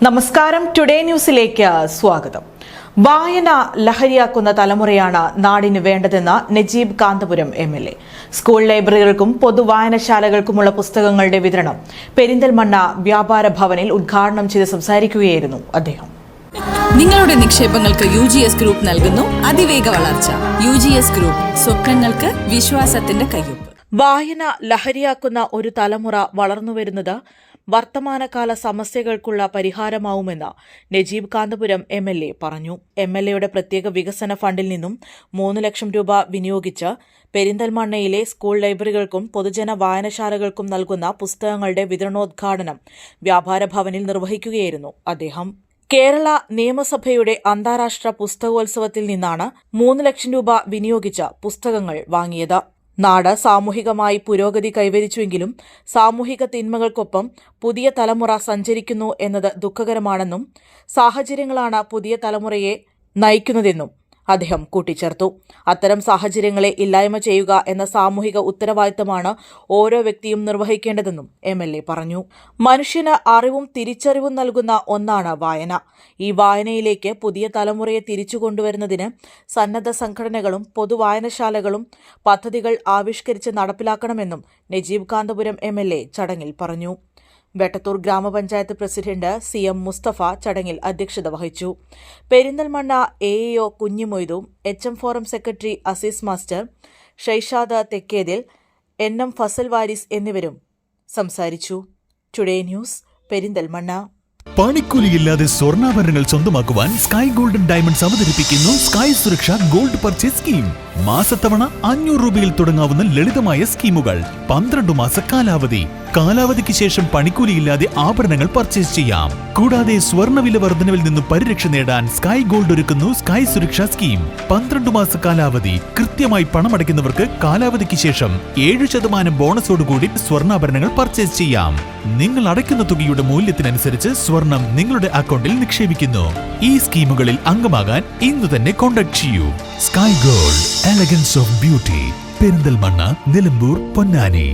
നമസ്കാരം. ടുഡേ ന്യൂസിലേക്ക് സ്വാഗതം. വായന ലഹരിയാക്കുന്ന തലമുറയാണ് നാടിന് വേണ്ടതെന്ന് നജീബ് കാന്തപുരം എംഎൽഎ. സ്കൂൾ ലൈബ്രറികൾക്കും പൊതുവായനശാലകൾക്കുമുള്ള പുസ്തകങ്ങളുടെ വിതരണം പെരിന്തൽമണ്ണ വ്യാപാര ഭവനിൽ ഉദ്ഘാടനം ചെയ്ത് സംസാരിക്കുകയായിരുന്നു അദ്ദേഹം. നിങ്ങളുടെ നിക്ഷേപങ്ങൾക്ക് UGS ഗ്രൂപ്പ് നൽകുന്നു അതിവേഗ വളർച്ച. UGS ഗ്രൂപ്പ്, സ്വപ്നങ്ങൾക്ക് വിശ്വാസത്തിന്റെ കയ്യൊപ്പ്. വായന ലഹരിയാക്കുന്ന ഒരു തലമുറ വളർന്നുവരുന്നത് വർത്തമാനകാല സമസ്യകൾക്കുള്ള പരിഹാരമാവുമെന്ന് നജീബ് കാന്തപുരം എംഎൽഎ പറഞ്ഞു. എംഎൽഎയുടെ പ്രത്യേക വികസന ഫണ്ടിൽ നിന്നും 3 ലക്ഷം രൂപ വിനിയോഗിച്ച് പെരിന്തൽമണ്ണയിലെ സ്കൂൾ ലൈബ്രറികൾക്കും പൊതുജന വായനശാലകൾക്കും നൽകുന്ന പുസ്തകങ്ങളുടെ വിതരണോദ്ഘാടനം വ്യാപാര ഭവനിൽ നിർവഹിക്കുകയായിരുന്നു അദ്ദേഹം. കേരള നിയമസഭയുടെ അന്താരാഷ്ട്ര പുസ്തകോത്സവത്തിൽ നിന്നാണ് 3 ലക്ഷം രൂപ വിനിയോഗിച്ച് പുസ്തകങ്ങൾ വാങ്ങിയത്. നാട് സാമൂഹികമായി പുരോഗതി കൈവരിച്ചുവെങ്കിലും സാമൂഹിക തിന്മകൾക്കൊപ്പം പുതിയ തലമുറ സഞ്ചരിക്കുന്നു എന്നത് ദുഃഖകരമാണെന്നും സാഹചര്യങ്ങളാണ് പുതിയ തലമുറയെ നയിക്കുന്നതെന്നും അദ്ദേഹം കൂട്ടിച്ചേർത്തു. അത്തരം സാഹചര്യങ്ങളെ ഇല്ലായ്മ ചെയ്യുക എന്ന സാമൂഹിക ഉത്തരവാദിത്തമാണ് ഓരോ വ്യക്തിയും നിർവഹിക്കേണ്ടതെന്നും എംഎൽഎ പറഞ്ഞു. മനുഷ്യന് അറിവും തിരിച്ചറിവും നൽകുന്ന ഒന്നാണ് വായന. ഈ വായനയിലേക്ക് പുതിയ തലമുറയെ തിരിച്ചു കൊണ്ടുവരുന്നതിന് സന്നദ്ധ സംഘടനകളും പൊതുവായനശാലകളും പദ്ധതികൾ ആവിഷ്കരിച്ച് നടപ്പിലാക്കണമെന്നും നജീബ് കാന്തപുരം എംഎൽഎ ചടങ്ങിൽ പറഞ്ഞു. വെട്ടത്തൂർ ഗ്രാമപഞ്ചായത്ത് പ്രസിഡന്റ് CM മുസ്തഫ ചടങ്ങിൽ അധ്യക്ഷത വഹിച്ചു. പെരിന്തൽമണ്ണ AEO കുഞ്ഞിമൊയ്തും HM forum secretary Azeez master, Shaishad Thekkethil, NM Fasal Waris എന്നിവരും സംസാരിച്ചു. Today news, Perinthalmanna. പണിക്കൂലിയില്ലാതെ സ്വർണ്ണാഭരണങ്ങൾ സ്വന്തമാക്കുവാൻ സ്കൈ ഗോൾഡൻ ഡയമണ്ട്സ് അവതരിപ്പിക്കുന്നു sky Suraksha gold purchase scheme. മാസത്തവണ 500 രൂപയിൽ തുടങ്ങാവുന്ന ലളിതമായ സ്കീമുകൾ. 12 മാസ കാലാവധി. കാലാവധിക്ക് ശേഷം പണിക്കൂലിയില്ലാതെ ആഭരണങ്ങൾ പർച്ചേസ് ചെയ്യാം. കൂടാതെ സ്വർണ്ണവില വർധനവിൽ നിന്ന് പരിരക്ഷ നേടാൻ സ്കൈ ഗോൾഡ് ഒരുക്കുന്നു സ്കൈ സുരക്ഷ സ്കീം. 12 മാസ കാലാവധി. കൃത്യമായി പണമടയ്ക്കുന്നവർക്ക് കാലാവധിക്ക് ശേഷം 7% ബോണസോടുകൂടി സ്വർണ്ണാഭരണങ്ങൾ പർച്ചേസ് ചെയ്യാം. നിങ്ങൾ അടയ്ക്കുന്ന തുകയുടെ മൂല്യത്തിനനുസരിച്ച് സ്വർണം നിങ്ങളുടെ അക്കൗണ്ടിൽ നിക്ഷേപിക്കുന്നു. ഈ സ്കീമുകളിൽ അംഗമാകാൻ ഇന്ന് തന്നെ കോൺടാക്ട് ചെയ്യൂ. Sky gold, elegance of beauty. Perinthalmanna, Nilambur, Ponnani.